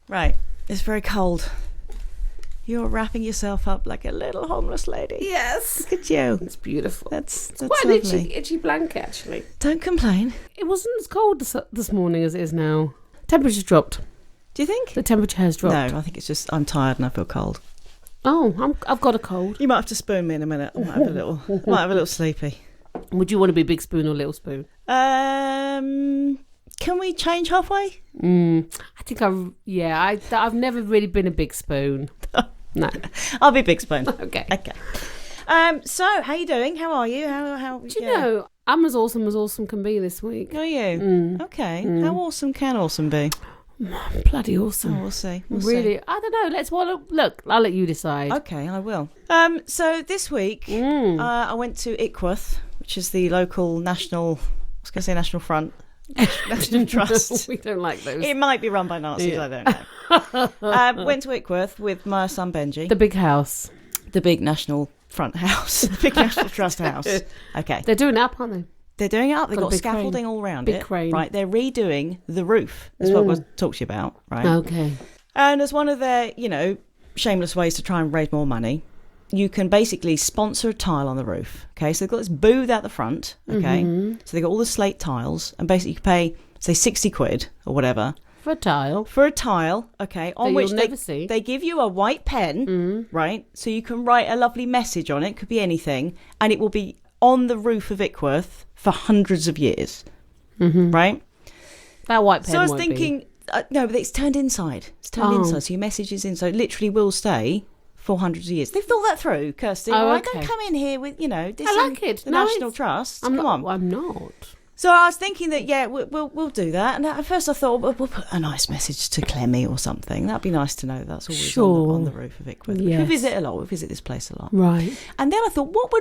Right. It's very cold. You're wrapping yourself up like a little homeless lady. Yes. Look at you. It's beautiful. That's quite lovely. an itchy blanket, actually. Don't complain. It wasn't as cold this morning as it is now. Temperature's dropped. Do you think? The temperature has dropped. No, I think it's just I'm tired and I feel cold. Oh, I've got a cold. You might have to spoon me in a minute. I might have a little sleepy. Would you want to be big spoon or little spoon? Can we change halfway? I think I've never really been a big spoon. No. I'll be big spoon. Okay. So how you doing? How are you? How Do you know, I'm as awesome can be this week. Are you? Okay. How awesome can awesome be? Bloody awesome. Oh, we'll see. Really, I don't know. Look, I'll let you decide. Okay, I will. So this week, I went to Ickworth, which is the local national front. National Trust. We don't like those. It might be run by Nazis, Yeah. I don't know. Went to Ickworth with my son Benji. The big house. The big national front house. The big National Trust house. Okay. They're doing it up, aren't they? They're doing it up. They've got big scaffolding crane. all around Big it. crane. Right. They're redoing the roof. That's what I was talking to you about. Right. Okay. And as one of their, shameless ways to try and raise more money, you can basically sponsor a tile on the roof. Okay, so they've got this booth out the front. Okay, so they've got all the slate tiles, and basically you can pay, say, 60 quid or whatever For a tile. Okay, on That which you'll never see. they give you a white pen, right? So you can write a lovely message on it. Could be anything, and it will be on the roof of Ickworth for hundreds of years, right? That white pen. So I was won't thinking, no, but it's turned inside. It's turned inside, so your message is inside. It literally will stay for hundreds of years. They've thought that through, Kirsty. Oh, Right? okay. Don't come in here with, I like it. the No, National Trust. I'm Come not. on. I'm not. So I was thinking that, we'll do that. And at first I thought, we'll put a nice message to Clemmy or something. That'd be nice to know that's always on the roof of Ickworth. Yes. We visit a lot. We visit this place a lot. Right. And then I thought, what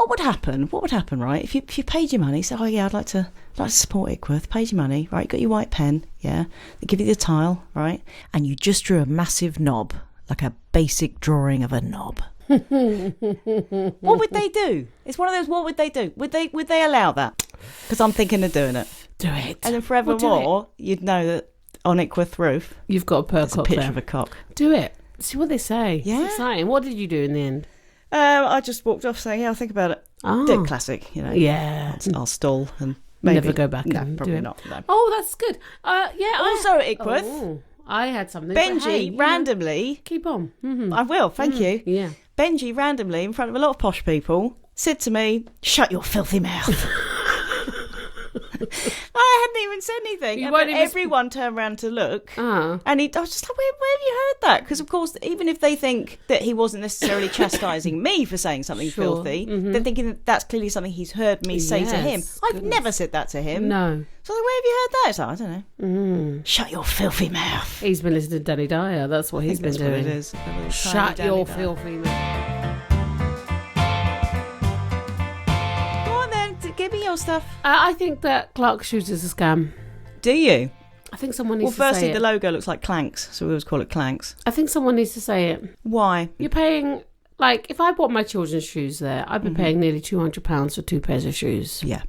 would happen? What would happen, right? If you paid your money, so I'd like to support Ickworth, paid your money, right? You got your white pen, yeah. They give you the tile, right? And you just drew a massive knob, like a basic drawing of a knob. What would they do? It's one of those. What would they do? Would they allow that? Because I'm thinking of doing it. Do it. And then forevermore, you'd know that on Ickworth roof, You've got a there's a perk picture there. of a cock. Do it. See what they say. Yeah. It's exciting. What did you do in the end? I just walked off saying, I'll think about it. Oh. Dick classic, Yeah. I'll stall and maybe Never go back No, and do probably it. not. No. Oh, that's good. Yeah. Also at Ickworth, I had something. but Benji hey, you know, randomly, keep on. Mm-hmm. I will, thank you. Yeah. Benji randomly, in front of a lot of posh people, said to me, "Shut your filthy mouth." I hadn't even said anything. You But weren't even everyone turned around to look. Ah. And I was just like, where have you heard that? Because, of course, even if they think that he wasn't necessarily chastising me for saying something Sure. filthy, they're thinking that that's clearly something he's heard me say to him. Yes, I've goodness. never said that to him. No. So where have you heard that? It's like, I don't know. Shut your filthy mouth. He's been listening to Danny Dyer. That's what he's been That's doing. what it is. A little Shut tiny your Danny filthy mouth. Go on then, give me your stuff. I think that Clark Shoes is a scam. Do you? I think someone needs Well, to say firstly, it. the logo looks like Clanks, so we always call it Clanks. I think someone needs to say it. Why? You're paying, like, if I bought my children's shoes there, I'd be paying nearly £200 for 2 pairs of shoes. Yeah.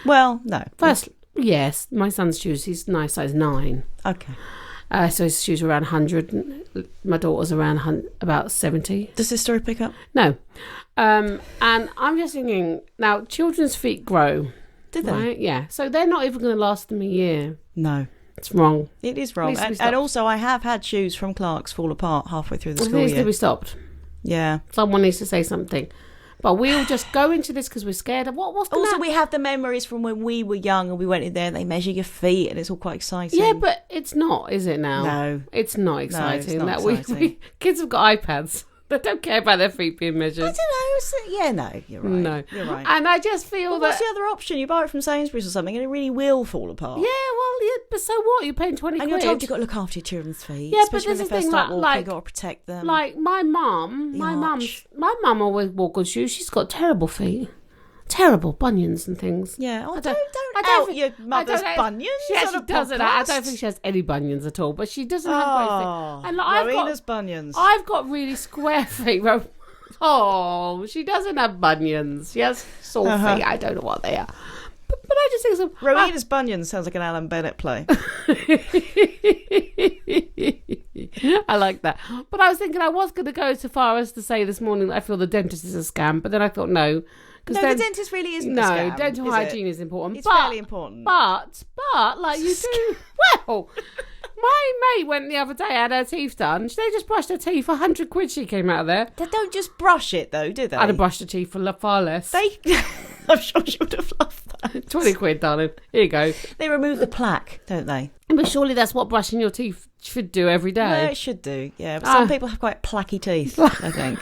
Well, no. First, yes, my son's shoes, he's nice size 9. Okay. So his shoes are around 100. My daughter's around about 70. Does this story pick up? No. And I'm just thinking, now, children's feet grow. Did they? Right? Yeah. So they're not even going to last them a year. No. It's wrong. It is wrong. Needs to be And stopped. also, I have had shoes from Clark's fall apart halfway through the It school needs to year. be stopped. Yeah. Someone needs to say something. But we'll just go into this because we're scared of what's going to Also, we have the memories from when we were young and we went in there and they measure your feet and it's all quite exciting. Yeah, but it's not, is it now? No. It's not exciting. not that exciting. Kids have got iPads. They don't care about their feet being measured. I don't know. Yeah, no, you're right. No. You're right. And I just feel Well, that... what's the other option? You buy it from Sainsbury's or something and it really will fall apart. Yeah, well, yeah, but so what? You're paying 20 And quid. you're told you've got to look after your children's feet. Yeah, but especially when this they is first the thing, start walking, like- you've got to protect them. Like my mum, my mum always wore good shoes. She's got terrible feet. Terrible bunions and things. Yeah, I don't don't out think- your mother's bunions. She on actually a doesn't. I podcast. don't think she has any bunions at all. But she doesn't have great Oh, feet. And like, Rowena's bunions. I've got really square feet. Oh, she doesn't have bunions. She has sore feet. I don't know what they are. But I just think so. Rowena's bunions sounds like an Alan Bennett play. I like that. But I was thinking I was going to go so far as to say this morning that I feel the dentist is a scam. But then I thought, no. No, the dentist really isn't a scam. No, dental hygiene is important. It's fairly important. But, like you do... Well, my mate went the other day, had her teeth done. They just brushed her teeth. 100 quid she came out of there. They don't just brush it, though, do they? I'd have brushed her teeth for far less. I'm sure she would have loved that. 20 quid, darling. Here you go. They remove the plaque, don't they? But surely that's what brushing your teeth should do every day. No, it should do, yeah. But some people have quite placky teeth, I think.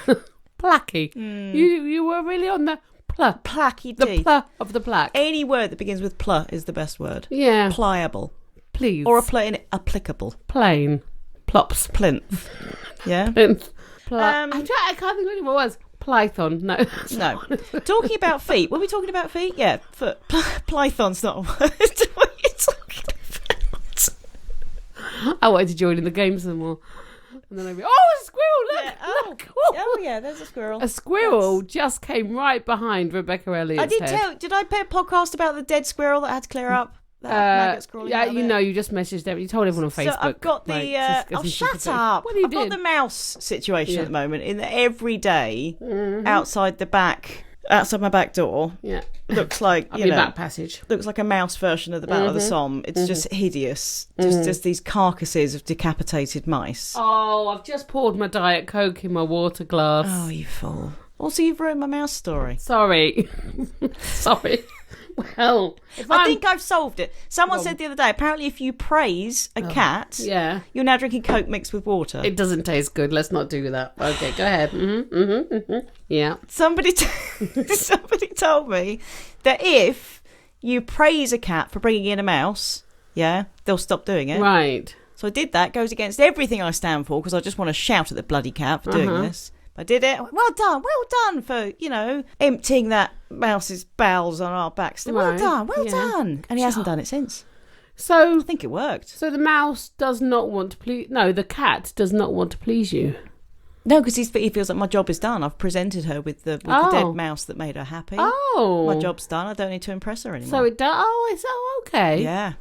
Placky. You were really on the... Placky the teeth. pl of the plaque. Any word that begins with pl is the best word. Yeah. Pliable. Please. Or applicable. Plain. Plops. Plinth. Yeah. Plinth. I can't think of any more words. Python. No. No. Talking about feet. Were we talking about feet? Yeah. Foot. Python's not a word. What are you talking about? I wanted to join in the game some more. And then I'd be, a squirrel, look! Yeah. Look. Oh, yeah, there's a squirrel. A squirrel just came right behind Rebecca Elliott's head. Did I pay a podcast about the dead squirrel that I had to clear up? That yeah, you just messaged them. You told everyone on Facebook. So I've got the... shut up. What are you doing? I've got the mouse situation at the moment in that every day outside my back door. Yeah. Looks like, back passage. Looks like a mouse version of the Battle of the Somme. It's just hideous. Just these carcasses of decapitated mice. Oh, I've just poured my Diet Coke in my water glass. Oh, you fool. Also, you've ruined my mouse story. Sorry. Well, I think I've solved it. Someone said the other day, apparently if you praise a cat, you're now drinking Coke mixed with water. It doesn't taste good. Let's not do that. Okay, go ahead. Yeah. Somebody told me that if you praise a cat for bringing in a mouse, they'll stop doing it. Right. So I did that. Goes against everything I stand for because I just want to shout at the bloody cat for doing this. I did it. Well done for, emptying that mouse's bowels on our backs. Well done. And he hasn't done it since. So I think it worked. So the mouse does not want to please... No, the cat does not want to please you. No, because he feels like my job is done. I've presented her with the dead mouse that made her happy. Oh. My job's done. I don't need to impress her anymore. So it does... okay. Yeah.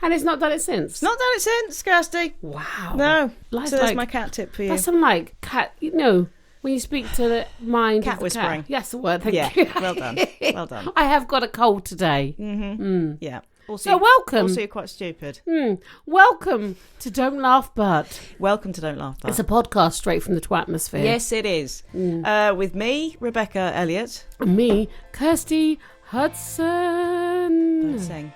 And it's not done it since? It's not done it since, Kirsty. Wow. No. So that's my cat tip for you. That's some cat... When you speak to the mind cat of the whispering. Cat. Yes, the word. Thank you. Well done. Well done. I have got a cold today. Yeah. Also, welcome. Also, you're quite stupid. Welcome to Don't Laugh But. Welcome to Don't Laugh But. It's a podcast straight from the twatmosphere. Yes, it is. With me, Rebecca Elliott. And me, Kirsty Hudson. Don't sing.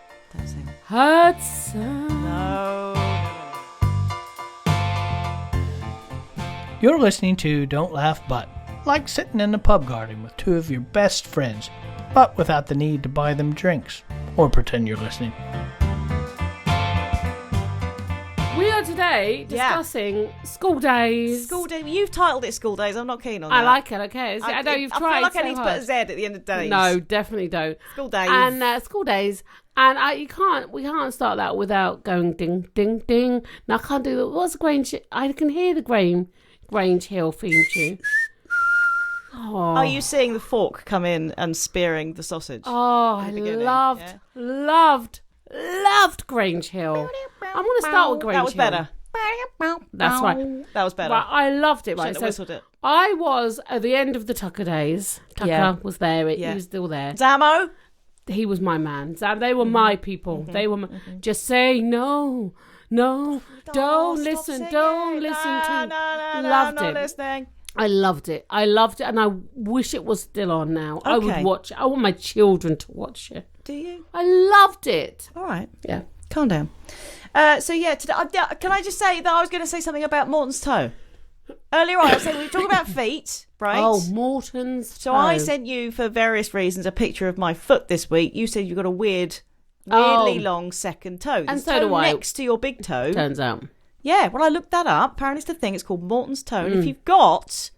Hudson. No. You're listening to Don't Laugh But, like sitting in the pub garden with two of your best friends, but without the need to buy them drinks or pretend you're listening. We are today discussing school days. School days. You've titled it School Days. I'm not keen on that. I like it, okay. I know you've tried. I feel like so I need to put a Z at the end of days. No, definitely don't. School days. And school days. And we can't start that without going ding, ding, ding. Now I can't do that. What's the Grange? I can hear the Grange Hill theme tune. Oh. Are you seeing the fork come in and spearing the sausage? Oh, I loved Grange Hill. I'm going to start with Grange Hill. That was better. That's right. That was better. Right, I loved it. Right, Shouldn't have whistled it. I was at the end of the Tucker days. Tucker was there. He was still there. Zamo? He was my man. They were my people. They were just say no, don't listen to. Loved it. Listening. I loved it, and I wish it was still on now. Okay. I would watch. I want my children to watch it. Do you? I loved it. All right. Yeah. Calm down. Today, can I just say that I was going to say something about Morton's toe? Earlier on, I was saying we were talking about feet, right? Oh, Morton's toe. So I sent you, for various reasons, a picture of my foot this week. You said you've got a weirdly long second toe. And so do I. Next to your big toe. Turns out. Yeah, well, I looked that up. Apparently it's the thing. It's called Morton's toe. And if you've got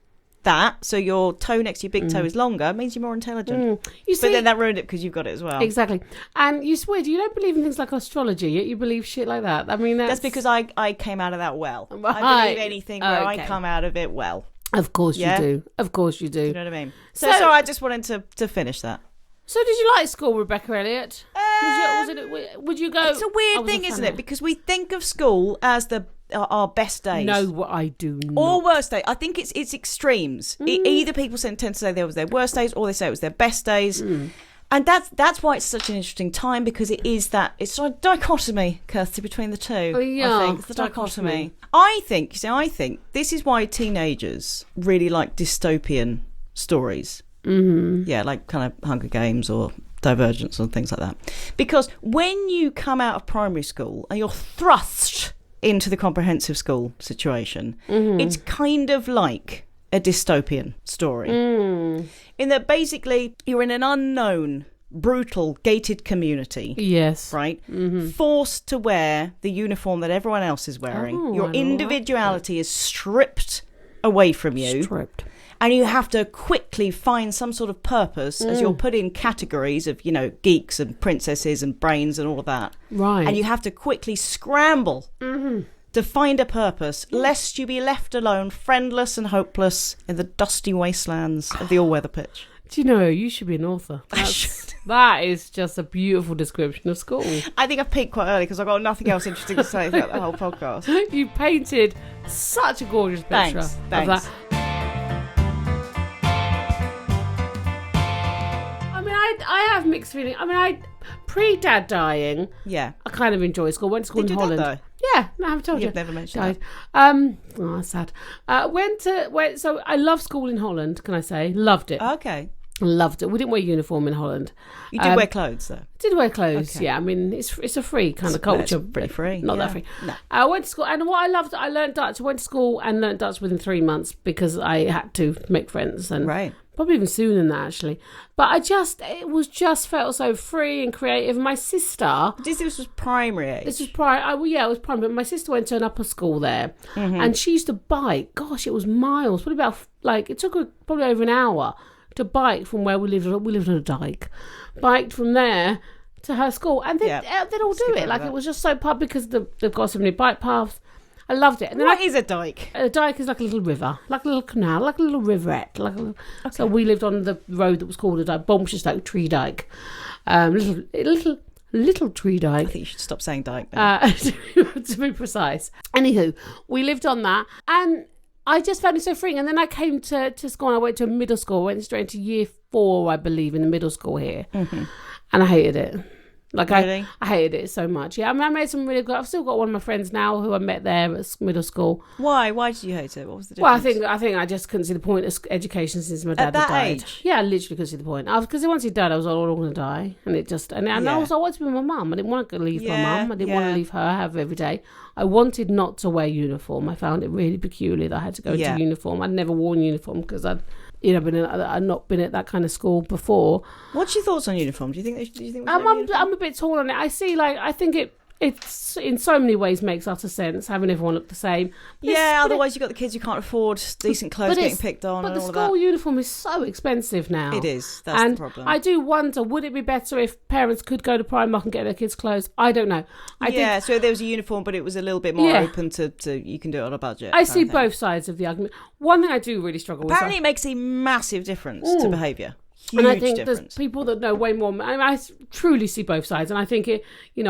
that, so your toe next to your big toe is longer, it means you're more intelligent. You see, but then that ruined it because you've got it as well. Exactly. And you swear, you don't believe in things like astrology, yet you believe shit like that. I mean, that's because I came out of that well. Right. I believe anything where I come out of it well. Of course you do. Of course you do. You know what I mean? So I just wanted to finish that. So did you like school, Rebecca Elliott? Would you go? It's a weird thing, isn't it? Because we think of school as the our best days. No, I do not. Or worst day. I think it's extremes. Either people tend to say there was their worst days, or they say it was their best days. And that's why it's such an interesting time, because it's a dichotomy, Kirsty, between the two. Yeah, I think it's the dichotomy. I think this is why teenagers really like dystopian stories. Yeah, like kind of Hunger Games or Divergence and things like that. Because when you come out of primary school and you're thrust into the comprehensive school situation, it's kind of like a dystopian story. In that basically you're in an unknown, brutal, gated community. Yes. Right? Forced to wear the uniform that everyone else is wearing. Your individuality is stripped away from you. And you have to quickly find some sort of purpose as you're put in categories of, geeks and princesses and brains and all of that. Right. And you have to quickly scramble to find a purpose, lest you be left alone, friendless and hopeless in the dusty wastelands of the all-weather pitch. Do you know, you should be an author. That is just a beautiful description of school. I think I've peaked quite early because I've got nothing else interesting to say throughout the whole podcast. You painted such a gorgeous picture of that. I have mixed feelings. Pre-dad dying, I kind of enjoy school. Went to school in Holland. Did your dad die? Yeah, no, I haven't told you. You've never mentioned that. Oh, sad. So I love school in Holland, can I say? Loved it. Okay. Loved it. We didn't wear uniform in Holland. You did wear clothes, though? Did wear clothes, okay. yeah. It's a free kind of culture. It's pretty free. Not that free. No. I went to school, and what I loved, I learned Dutch. I went to school and learned Dutch within 3 months because I had to make friends. And right. Probably even sooner than that, actually. But it was just felt so free and creative. My sister... This was primary age? This was primary. It was primary. But my sister went to an upper school there. And she used to bike. Gosh, it was miles. Probably about... it took her probably over an hour to bike from where we lived. We lived on a dike. Biked from there to her school. And they'd all do it. It was just so public because they've got so many bike paths. I loved it. And then what is a dike? A dike is like a little river, like a little canal, like a little riverette. Okay. So we lived on the road that was called a dike, Bombshistoke Tree Dyke. Little tree dyke. I think you should stop saying dyke now. To be precise. Anywho, we lived on that. And I just found it so freeing. And then I came to school and I went to a middle school. I went straight into year 4, I believe, in the middle school here. And I hated it. Really? I hated it so much. Yeah, I made some really good... I've still got one of my friends now who I met there at middle school. Why? Why did you hate it? What was the difference? Well, I think I just couldn't see the point of education since my dad had died. Age? Yeah, I literally couldn't see the point. Because once he died, I was all going to die. And it just... And I was, I wanted to be my mum. I didn't want to leave my mum. I didn't want to leave her, have every day. I wanted not to wear uniform. I found it really peculiar that I had to go into uniform. I'd never worn uniform because I'd not been at that kind of school before. What's your thoughts on uniform? Do you think we should have I'm a bit torn on it. I think it's in so many ways makes utter sense having everyone look the same. Otherwise you've got the kids who can't afford decent clothes getting picked on and all of that. But the school uniform is so expensive now. It is. That's the problem. I do wonder, would it be better if parents could go to Primark and get their kids clothes? I don't know. So there was a uniform, but it was a little bit more open to you can do it on a budget. I see both sides of the argument. One thing I do really struggle with... Apparently it makes a massive difference to behaviour. Huge and I think difference. There's people that know way more. I truly see both sides, and I think I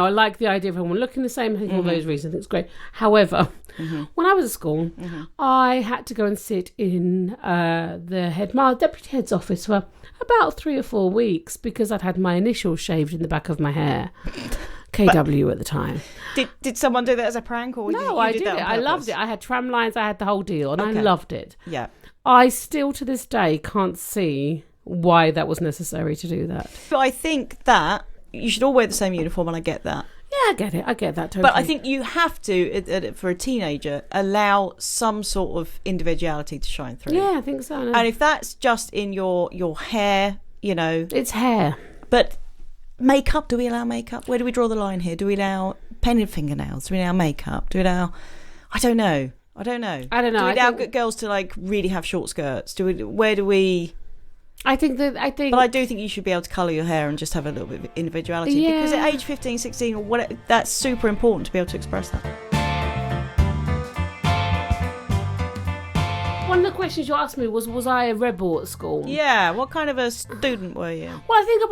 like the idea of everyone looking the same. I think all those reasons, I think it's great. However, when I was at school, I had to go and sit in the deputy head's office for about 3 or 4 weeks because I'd had my initials shaved in the back of my hair. KW at the time. Did someone do that as a prank, or no? I did it. I loved it. I had tram lines. I had the whole deal, and I loved it. Yeah. I still to this day can't see why that was necessary to do that. But I think that you should all wear the same uniform, and I get that. Yeah, I get it. I get that totally. But I think you have to, for a teenager, allow some sort of individuality to shine through. Yeah, I think so. No. And if that's just in your hair, it's hair. But makeup, do we allow makeup? Where do we draw the line here? Do we allow painted fingernails? Do we allow makeup? Do we allow... I don't know. Do we allow girls to really have short skirts? Where do we... I think... But I do think you should be able to colour your hair and just have a little bit of individuality. Yeah. Because at age 15, 16, or whatever, that's super important to be able to express that. one of the questions you asked me was I a rebel at school? Yeah, what kind of a student were you? Well, I think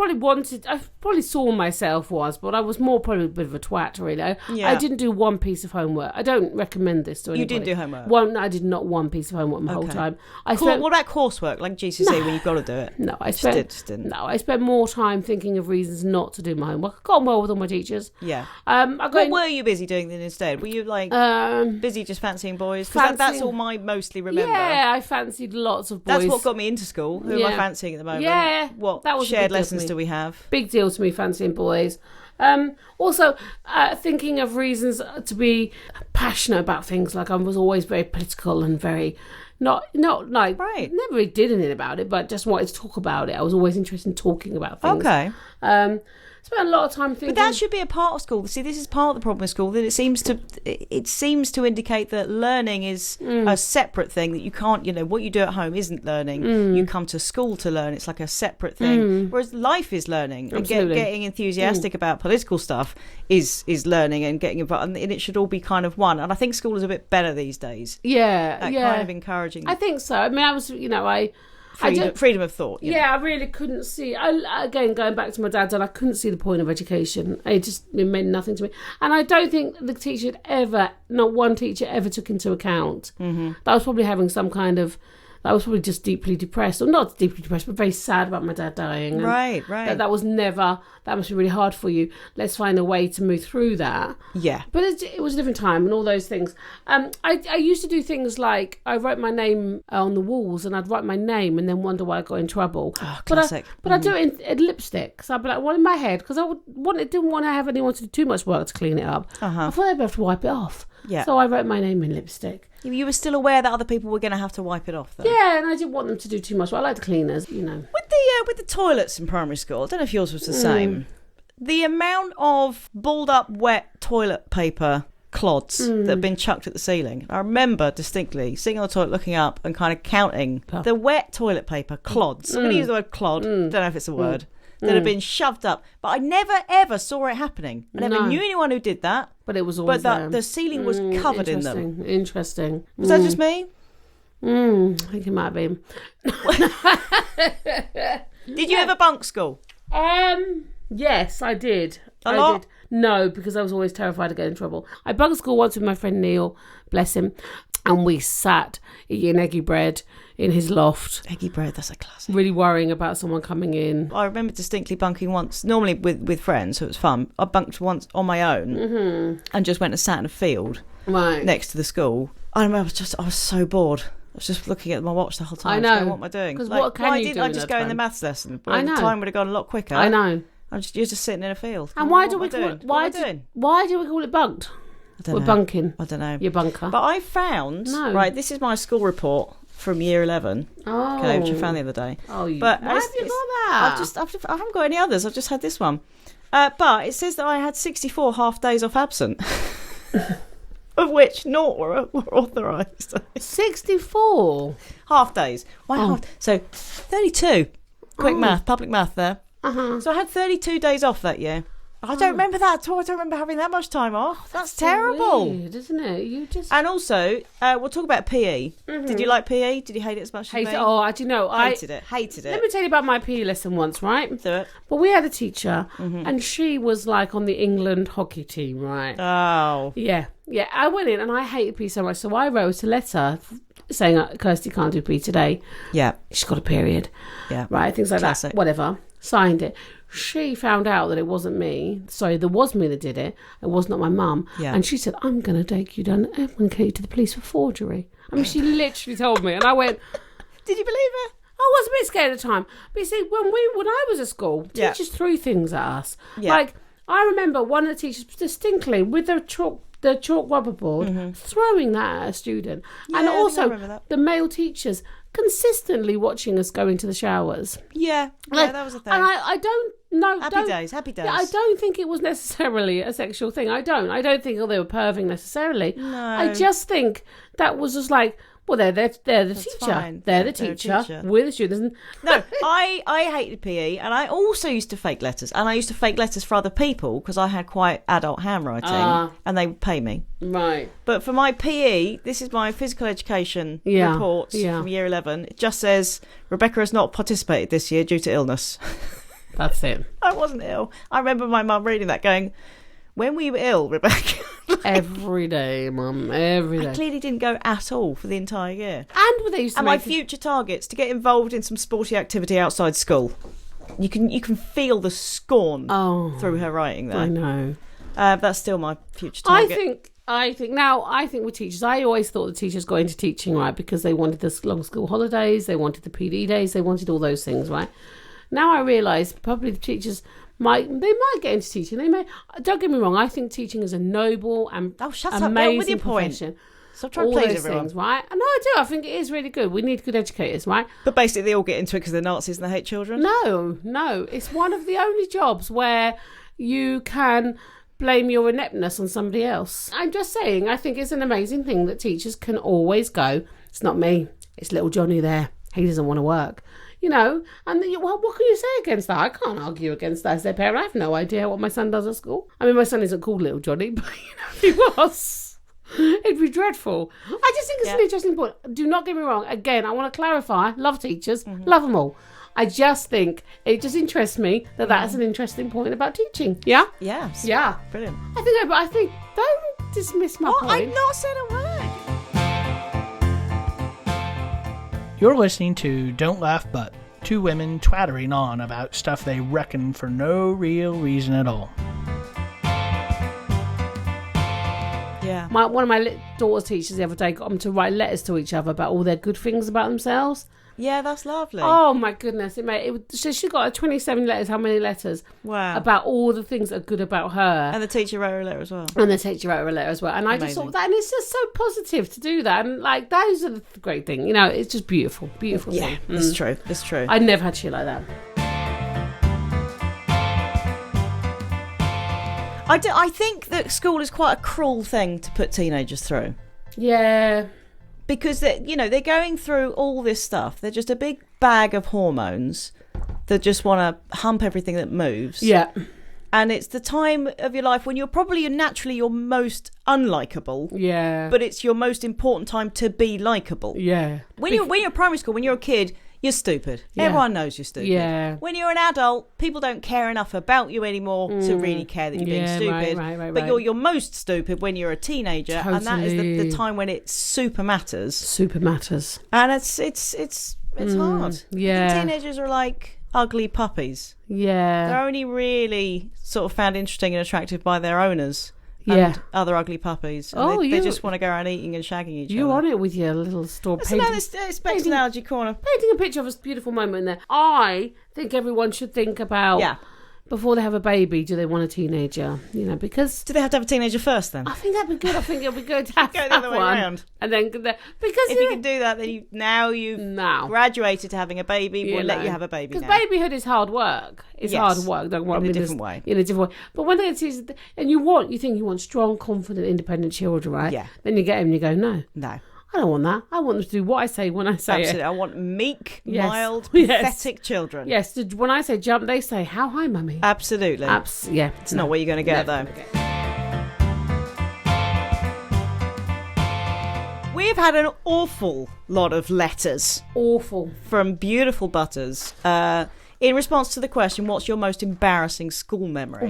I probably saw myself but I was more probably a bit of a twat, really. Yeah. I didn't do one piece of homework. I don't recommend this to anybody. You didn't do homework? I did not one piece of homework my whole time. What about coursework, like GCSE, when you've got to do it? No, I spent more time thinking of reasons not to do my homework. I got on well with all my teachers. Yeah. What were you busy doing then instead? Were you like busy just fancying boys? Because that's all I mostly remember. Yeah, I fancied lots of boys. That's what got me into school. Who am I fancying at the moment? Yeah. What that was shared lessons do we have? Big deal to me, fancying boys. Also, thinking of reasons to be passionate about things. Like I was always very political and very not like right. Never really did anything about it, but just wanted to talk about it. I was always interested in talking about things. Okay. Spent a lot of time thinking. But that should be a part of school. See, this is part of the problem with school, that it seems to indicate that learning is a separate thing, that you can't, what you do at home isn't learning. You come to school to learn. It's like a separate thing. Whereas life is learning. Absolutely. And getting enthusiastic about political stuff is learning and getting involved. And it should all be kind of one. And I think school is a bit better these days. Yeah. Kind of encouraging. I think so. I mean, I was, freedom of thought. Yeah, I really couldn't see. Again, going back to my dad's, and I couldn't see the point of education. It meant nothing to me. And I don't think the teacher not one teacher ever took into account that I was probably having some kind of. I was probably just deeply depressed, or not deeply depressed, but very sad about my dad dying. And right. That must be really hard for you. Let's find a way to move through that. Yeah. But it was a different time and all those things. I used to do things like I wrote my name on the walls, and I'd write my name and then wonder why I got in trouble. Oh, classic. But I do it in lipstick. So I'd be like, in my head, because didn't want to have anyone to do too much work to clean it up. I thought I'd have to wipe it off. Yeah. So I wrote my name in lipstick. You were still aware that other people were going to have to wipe it off, though. Yeah, and I didn't want them to do too much. But I like the cleaners, With the toilets in primary school, I don't know if yours was the same. The amount of balled up wet toilet paper clods that have been chucked at the ceiling. I remember distinctly sitting on the toilet looking up and kind of counting the wet toilet paper clods. I'm going to use the word clod. Don't know if it's a word. That have been shoved up. But I never, ever saw it happening. I never knew anyone who did that. But it was always there. The ceiling was covered in them. Interesting. Was that just me? I think it might have been. Did you ever bunk school? Yes, I did. A lot? Did. No, because I was always terrified of getting in trouble. I bunked school once with my friend Neil, bless him, and we sat eating eggy bread in his loft. Eggy bread, that's a classic. Really worrying about someone coming in. I remember distinctly bunking once, normally with friends, so it was fun. I bunked once on my own and just went and sat in a field next to the school. I remember I was so bored. I was just looking at my watch the whole time. I know. Going, what am I doing? Because what can you do I just go in the maths lesson? But I know. The time would have gone a lot quicker. I know. You're just sitting in a field. And why do we call it? Why do we call it bunked? I don't know. Bunking. I don't know. You're bunker. But I found this is my school report from year 11. Oh. Okay, which I found the other day. Oh, why have you got that? I haven't got any others. I've just had this one. But it says that I had 64 half days off absent. Of which 0 were authorised. 64 half days. Wow. So 32. Quick math, public math there. So I had 32 days off that year. I don't remember that at all. I don't remember having that much time off. That's terrible. Weird, isn't it? And also, we'll talk about PE. Did you like PE? Did you hate it as much as me? Oh, do you know? Hated it. Let me tell you about my PE lesson once, right? Do it. Well, we had a teacher, and she was like on the England hockey team, right? Oh. Yeah. I went in, and I hated PE so much, so I wrote a letter saying, Kirsty can't do PE today. Yeah. She's got a period. Yeah. Right, things like Classic. that. Whatever. Signed it. She found out that it wasn't me. Sorry, there was me that did it. It was not my mum. Yeah. And she said, I'm going to take you down. I'm going to take you to the police for forgery. I mean, she literally told me. And I went, did you believe it? I was a bit scared at the time. But you see, when I was at school, teachers threw things at us. Yeah. Like, I remember one of the teachers distinctly with the chalk rubber board throwing that at a student. Yeah, and I also the male teachers consistently watching us go into the showers. Yeah, that was a thing. And I don't know. Happy days. Yeah, I don't think it was necessarily a sexual thing. I don't think they were perving necessarily. No. I just think that was just like, Well, they're the That's teacher. fine. They're Yeah, the they're a teacher teacher. with the students. No, I hated PE, and I also used to fake letters, and I used to fake letters for other people because I had quite adult handwriting, and they would pay me. Right. But for my PE, this is my physical education Yeah, report yeah. from year 11. It just says Rebecca has not participated this year due to illness. That's it. I wasn't ill. I remember my mum reading that, going, "When were you ill, Rebecca?" Every day, Mum. Every day. I clearly didn't go at all for the entire year. And they used to And my make future targets to get involved in some sporty activity outside school. You can feel the scorn through her writing there. I know. That's still my future target. I think with teachers, I always thought the teachers got into teaching, right, because they wanted the long school holidays, they wanted the PD days, they wanted all those things, right? Now I realise probably the teachers might get into teaching. They may. Don't get me wrong. I think teaching is a noble and Shut up, amazing Bill, with your point. profession. Stop trying All to please those everyone. things, right? And I do. I think it is really good. We need good educators, right? But basically, they all get into it because they're Nazis and they hate children. No. It's one of the only jobs where you can blame your ineptness on somebody else. I'm just saying, I think it's an amazing thing that teachers can always go, "It's not me, it's little Johnny there. He doesn't want to work." You know, and well, what can you say against that? I can't argue against that as their parent. I have no idea what my son does at school. I mean, my son isn't called Little Johnny, but if he was, it'd be dreadful. I just think it's an interesting point. Do not get me wrong. Again, I want to clarify. Love teachers, love them all. I just think it just interests me that that's an interesting point about teaching. Yeah? Yes. Yeah. Brilliant. I think don't dismiss my point. I've not said a word. You're listening to Don't Laugh But, two women twattering on about stuff they reckon for no real reason at all. Yeah. One of my daughter's teachers the other day got them to write letters to each other about all their good things about themselves. Yeah, that's lovely. Oh my goodness! So she got 27 letters. How many letters? Wow. About all the things that are good about her. And the teacher wrote her a letter as well. And the teacher wrote her a letter as well. And I just thought that, and it's just so positive to do that. And like, those are the great thing. You know, it's just beautiful, beautiful Yeah, thing. it's true. It's true. I never had shit like that. I think that school is quite a cruel thing to put teenagers through. Yeah. Because they're going through all this stuff. They're just a big bag of hormones that just want to hump everything that moves. Yeah. And it's the time of your life when you're naturally your most unlikable. Yeah. But it's your most important time to be likable. Yeah. When you're primary school, when you're a kid, you're stupid. Yeah. Everyone knows you're stupid. Yeah. When you're an adult, people don't care enough about you anymore to really care that you're being stupid. Right. But you're most stupid when you're a teenager, and that is the time when it super matters. Super matters. And it's hard. Yeah. Teenagers are like ugly puppies. Yeah. They're only really sort of found interesting and attractive by their owners. And Yeah. other ugly puppies. And they you just want to go around eating and shagging each other. You're on it with your little store So now it's personality corner. painting a picture of a beautiful moment in there. I think everyone should think about before they have a baby, do they want a teenager? You know, because Do they have to have a teenager first then? I think that'd be good. I think it'd be good to have, Go the other way one. around. And then because If you can do that, then you've graduated to having a baby. We'll let you have a baby now. Because babyhood is hard work. It's hard work. Don't worry. In a different way. In a different way. But when they get to, and you think you want strong, confident, independent children, right? Yeah. Then you get them and you go, no. No. I don't want that. I want them to do what I say when I say Absolutely. it. I want meek, Yes. mild, Yes. pathetic children. Yes, when I say jump, they say, how high, mummy? Absolutely. Yeah. It's not what you're going to get, though. We've had an awful lot of letters Awful. from beautiful butters in response to the question, what's your most embarrassing school memory?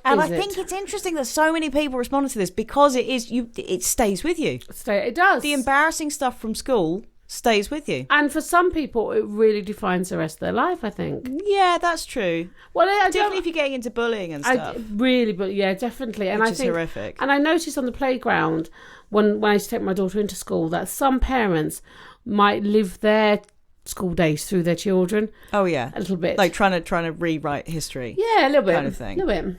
And I think it's interesting that so many people responded to this because it stays with you. It does. The embarrassing stuff from school stays with you. And for some people, it really defines the rest of their life, I think. Yeah, that's true. Well, Definitely if you're getting into bullying and stuff. But yeah, definitely. And Which I is think, horrific. And I noticed on the playground when I used to take my daughter into school that some parents might live their school days through their children. Oh yeah, a little bit, like trying to rewrite history. Yeah, a little bit, kind of thing. A little bit.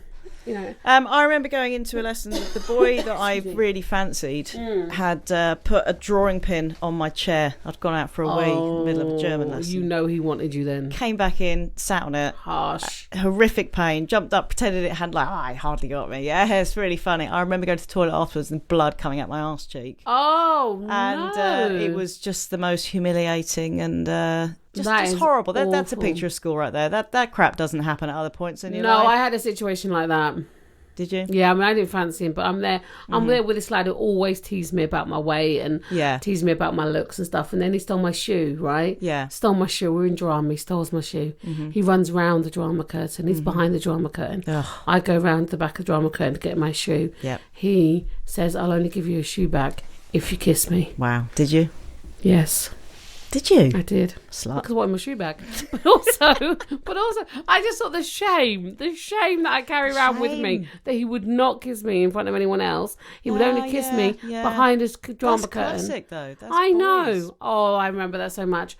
You know. I remember going into a lesson. The boy that I really fancied had put a drawing pin on my chair. I'd gone out for a wee in the middle of a German lesson. You know he wanted you then. Came back in, sat on it. Harsh. Horrific pain. Jumped up, pretended it had it hardly got me. Yeah, it's really funny. I remember going to the toilet afterwards and blood coming out my arse cheek. Oh, and it was just the most humiliating and just horrible. That's a picture of school right there. That crap doesn't happen at other points in your life. No, I had a situation like that. Did you? Yeah, I mean, I didn't fancy him, but I'm there with this lad who always teased me about my weight and teased me about my looks and stuff. And then he stole my shoe, right? Yeah. Stole my shoe. We're in drama. He steals my shoe. He runs round the drama curtain. He's behind the drama curtain. Ugh. I go round the back of the drama curtain to get my shoe. Yep. He says, I'll only give you a shoe back if you kiss me. Wow. Did you? Yes. Did you? I did. Slut. Because I wanted my shoe back. But also, I just thought the shame that I carry around with me, that he would not kiss me in front of anyone else. He would only kiss me behind his drama curtain. That's classic, though. I know. Oh, I remember that so much.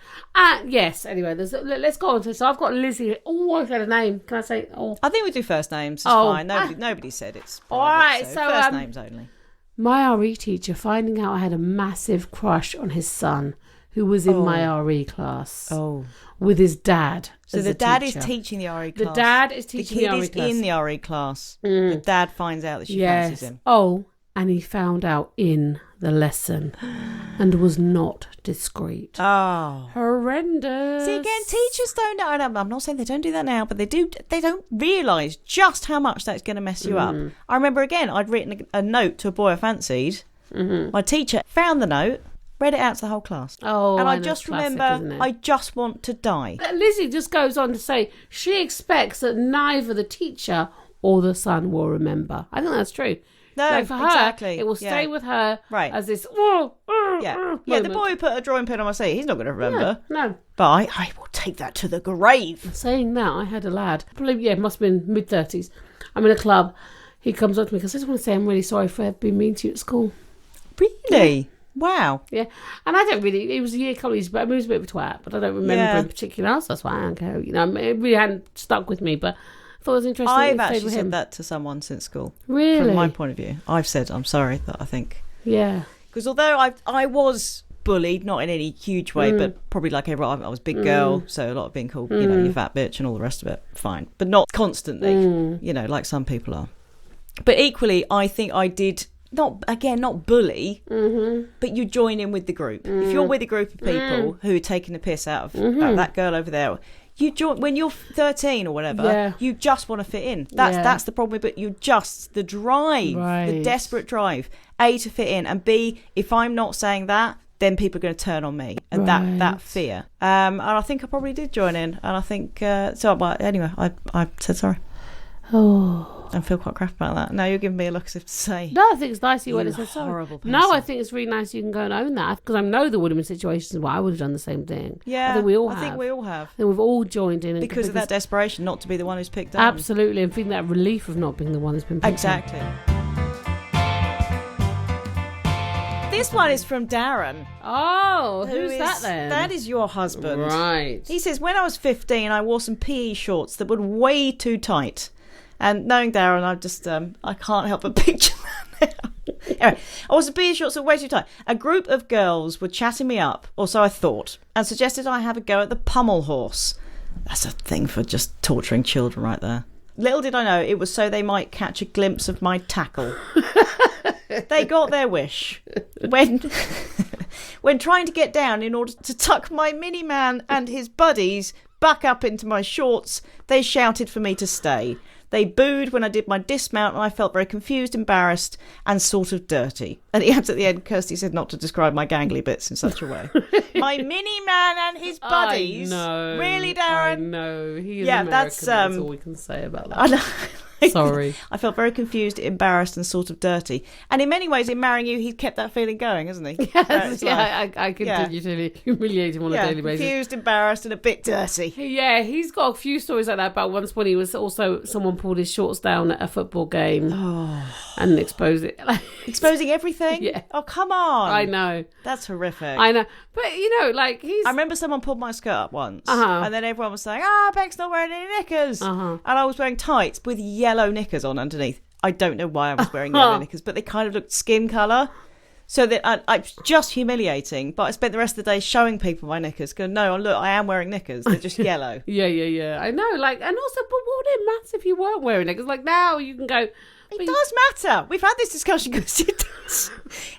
Yes, anyway, let's go on to. So I've got Lizzie. Oh, I've got a name. Can I say? Oh, I think we do first names. It's fine. Nobody said it's private, all right, so first names only. My RE teacher finding out I had a massive crush on his son, who was in my RE class. Oh. With his dad. So the dad is teaching the RE class. The dad is teaching the RE class. The kid is in the RE class. The dad finds out that she fancies him. Oh, and he found out in the lesson and was not discreet. Oh. Horrendous. See, again, teachers don't know. I'm not saying they don't do that now, but they don't realise just how much that's going to mess you up. I remember, again, I'd written a note to a boy I fancied. My teacher found the note, read it out to the whole class. Oh, and I just remember, I just want to die. Lizzie just goes on to say she expects that neither the teacher or the son will remember. I think that's true. No, for her, exactly. It will stay with her as this. The boy who put a drawing pin on my seat, he's not going to remember. No. But I will take that to the grave. Saying that, I had a lad, probably, must have been mid-30s. I'm in a club. He comes up to me because I just want to say I'm really sorry for being mean to you at school. Really? Yeah. Wow. Yeah. And I don't really, it was a couple of years, but he was a bit of a twat, but I don't remember in particular. So that's why I don't care. You know, it really hadn't stuck with me, but I thought it was interesting. I've actually said that to someone since school. Really? From my point of view. I've said, I'm sorry, that I think. Yeah. Because although I was bullied, not in any huge way, but probably like everyone, I was a big girl, so a lot of being called, you know, you fat bitch and all the rest of it, fine. But not constantly, you know, like some people are. But equally, I think I did... not bully, but you join in with the group. If you're with a group of people who are taking the piss out of that girl over there, you join when you're 13 or whatever. You just want to fit in. That's the problem. But the drive, the desperate drive, A, to fit in, and B, if I'm not saying that, then people are going to turn on me, and that fear. And I think I probably did join in, and I think so. But anyway, I said sorry. Oh. I feel quite crap about that. Now you're giving me a look as if to say. No, I think it's nice you went and said sorry. Horrible person. No, I think it's really nice you can go and own that, because I know there would have been situations where I would have done the same thing. Yeah, I think we all have. And we've all joined in. Because of that desperation not to be the one who's picked up. Absolutely, and feeling that relief of not being the one who's been picked up. Exactly. This one is from Darren. Oh, who's that then? That is your husband. Right. He says, when I was 15, I wore some PE shorts that were way too tight. And knowing Darren, I can't help but picture that now. Anyway, I was a PE shorts that were way too tight. A group of girls were chatting me up, or so I thought, and suggested I have a go at the pummel horse. That's a thing for just torturing children right there. Little did I know it was so they might catch a glimpse of my tackle. They got their wish. When trying to get down in order to tuck my mini-man and his buddies back up into my shorts, they shouted for me to stay. They booed when I did my dismount, and I felt very confused, embarrassed, and sort of dirty. And he adds at the end, Kirsty said not to describe my gangly bits in such a way. My mini-man and his buddies. I know. Really, Darren? No, he is American. That's all we can say about that. I know. Sorry. I felt very confused, embarrassed, and sort of dirty. And in many ways, in marrying you, he's kept that feeling going, hasn't he? Yes, I continue to humiliate him on a daily basis. Confused, embarrassed, and a bit dirty. Yeah, he's got a few stories like that about once when he was also, someone pulled his shorts down at a football game and exposed it. Exposing everything? Yeah. Oh, come on. I know. That's horrific. I know. But, you know, like, I remember someone pulled my skirt up once, and then everyone was saying, Beck's not wearing any knickers. And I was wearing tights with yellow yellow knickers on underneath. I don't know why I was wearing yellow knickers, but they kind of looked skin colour. So that it's just humiliating. But I spent the rest of the day showing people my knickers. Going, no, look, I am wearing knickers. They're just yellow. Yeah. I know. Like, and also, but what would it matter if you weren't wearing knickers? Like now, you can go. It does matter. We've had this discussion because it does.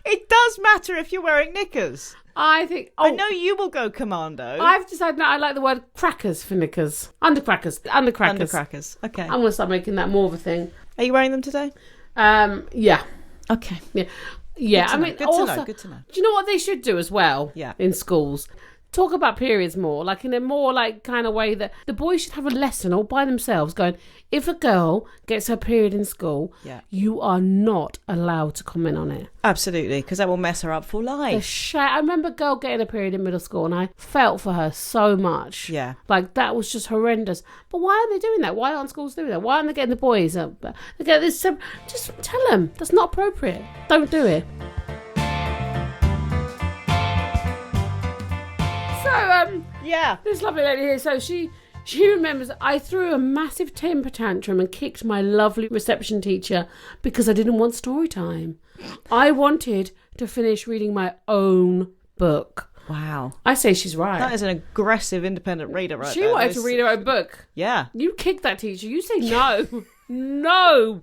It does matter if you're wearing knickers. I think. I know you will go commando. I've decided that I like the word crackers for knickers. Undercrackers. Okay. I'm gonna start making that more of a thing. Are you wearing them today? Yeah. Okay. Yeah. Good to know. Do you know what they should do as well? Yeah. In schools, talk about periods more, like in a more like kind of way that the boys should have a lesson all by themselves. Going, if a girl gets her period in school, you are not allowed to comment on it. Absolutely, because that will mess her up for life. I remember a girl getting a period in middle school, and I felt for her so much. Yeah, like that was just horrendous. But why are they doing that? Why aren't schools doing that? Why aren't they getting the boys up? They get this. Just tell them that's not appropriate. Don't do it. So this lovely lady here. So she remembers I threw a massive temper tantrum and kicked my lovely reception teacher because I didn't want story time. I wanted to finish reading my own book. Wow. I say she's right. That is an aggressive independent reader right there. She wanted to read her own book. Yeah. You kicked that teacher. You say no. No.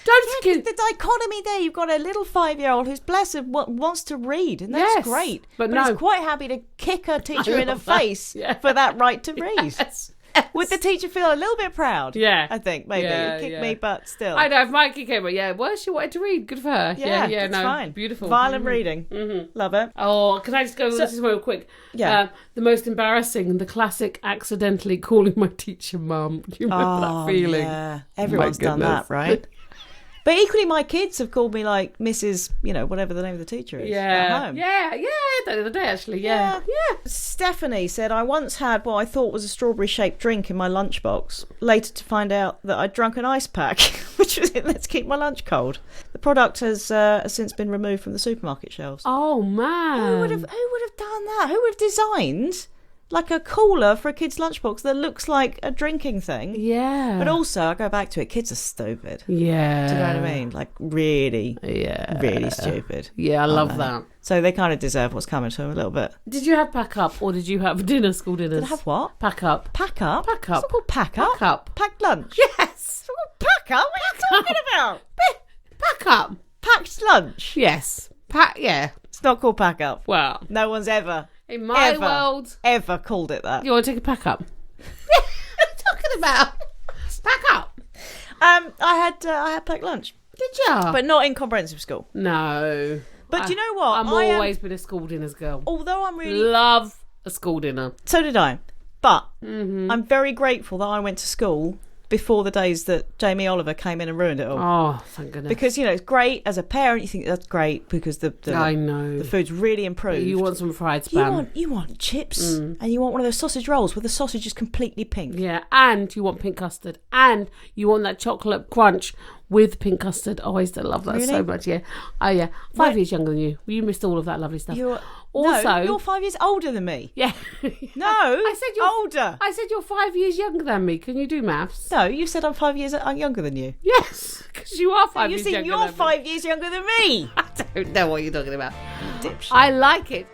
Don't the dichotomy there. You've got a little 5-year-old who's blessed wants to read, and that's great. But no, is quite happy to kick her teacher in the face for that right to read. Yes. Would the teacher feel a little bit proud? Yeah, I think maybe kick me, but still. I know if Mikey came, but well, she wanted to read. Good for her. Yeah, no, fine. Beautiful. Violent reading. Mm-hmm. Love it. Oh, can I just go? This is real quick. Yeah. The most embarrassing, the classic, accidentally calling my teacher mum. Do you remember that feeling? Yeah, everyone's done that, right? But equally, my kids have called me like Mrs. Whatever the name of the teacher is. At home. Yeah. The other day, actually. Yeah. Stephanie said, I once had what I thought was a strawberry-shaped drink in my lunchbox. Later to find out that I'd drunk an ice pack, which was it. Let's keep my lunch cold. The product has since been removed from the supermarket shelves. Oh man! Who would have done that? Who would have designed like a cooler for a kid's lunchbox that looks like a drinking thing? Yeah. But also, I go back to it, kids are stupid. Yeah. Do you know what I mean? Like, really stupid. Yeah, I love that. So they kind of deserve what's coming to them a little bit. Did you have pack up or did you have school dinners? Did I have what? Pack up. Pack up? Pack up. It's not called pack up. Pack up. Packed lunch. Yes. It's not called pack up. What are you talking about? Pack up. Packed lunch. Yes. Yeah. It's not called pack up. Well. No one's ever... In my world... Ever called it that. You want to take a pack up? What are you talking about? Pack up. I had packed lunch. Did you? But not in comprehensive school. No. But do you know what? I've always been a school dinners girl. Although I'm really... Love a school dinner. So did I. But I'm very grateful that I went to school before the days that Jamie Oliver came in and ruined it all. Oh, thank goodness. Because, it's great. As a parent, you think that's great because the I know. The food's really improved. You want some fried spam. You want chips and you want one of those sausage rolls where the sausage is completely pink. Yeah, and you want pink custard. And you want that chocolate crunch with pink custard. Oh, I used to love that so much, yeah. Oh, yeah. 5 years younger than you. You missed all of that lovely stuff. Also, you're 5 years older than me. Yeah. No, I said you're older. I said you're 5 years younger than me. Can you do maths? No, you said I'm 5 years younger than you. Yes, because you are 5 years younger than me. You're 5 years younger than me. I don't know what you're talking about. Dipshit. I like it.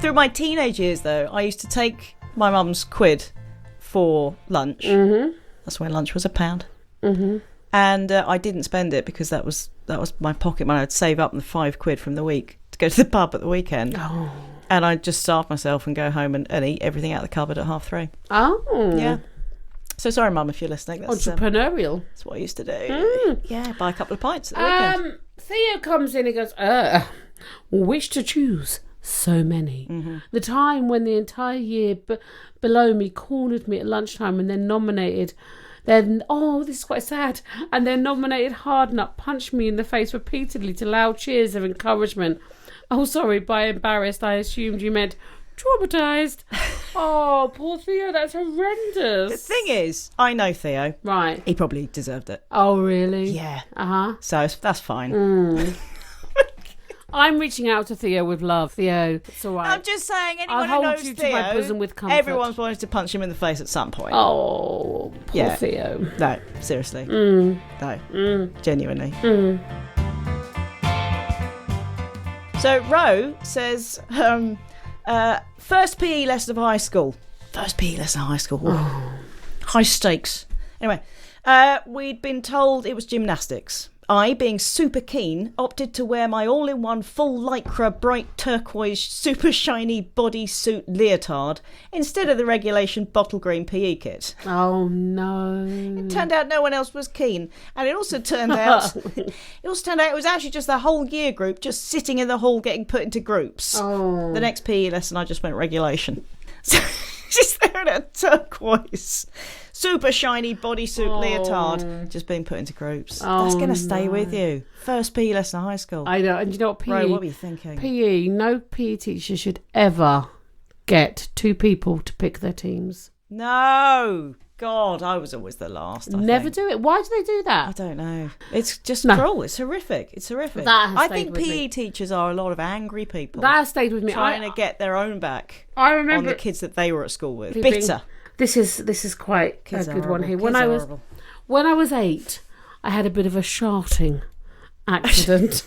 Through my teenage years, though, I used to take my mum's quid for lunch. Mm-hmm. That's when lunch was £1. Mm-hmm. And I didn't spend it because that was my pocket money. I'd save up the £5 from the week to go to the pub at the weekend. Oh. And I'd just starve myself and go home and eat everything out of the cupboard at 3:30. Oh. Yeah. So sorry, Mum, if you're listening. That's, entrepreneurial. That's what I used to do. Yeah, buy a couple of pints at the weekend. Theo comes in and goes, wish to choose so many. Mm-hmm. The time when the entire year below me cornered me at lunchtime and then nominated... Then, this is quite sad. And then nominated Hard Nut punched me in the face repeatedly to loud cheers of encouragement. Oh, sorry, by embarrassed, I assumed you meant traumatised. Oh, poor Theo, that's horrendous. The thing is, I know Theo. Right. He probably deserved it. Oh, really? Yeah. Uh-huh. So that's fine. I'm reaching out to Theo with love. Theo, it's all right. I'm just saying, anyone I'll who hold knows you Theo, to my bosom with comfort. everyone's wanted to punch him in the face at some point. Oh, poor Theo. No, seriously. No, genuinely. So Ro says, first PE lesson of high school. First PE lesson of high school. Oh. High stakes. Anyway, we'd been told it was gymnastics. I, being super keen, opted to wear my all-in-one full lycra bright turquoise super shiny bodysuit leotard instead of the regulation bottle green PE kit. Oh no. It turned out no one else was keen, and it also turned out it was actually just the whole year group just sitting in the hall getting put into groups. Oh. The next PE lesson I just went regulation. So she's there in a turquoise super shiny bodysuit leotard just being put into groups. That's going to stay with you. First PE lesson in high school. I know. And you know what, PE... Ro, what were you thinking? PE, no PE teacher should ever get two people to pick their teams. No. God, I was always the last. Never do it. Why do they do that? I don't know. It's just cruel. It's horrific. It's horrific. I think PE teachers are a lot of angry people. That has stayed with me. Trying to get their own back. I remember on the kids that they were at school with. Bitter. This is quite Kids a good one here. When I was 8, I had a bit of a sharting accident.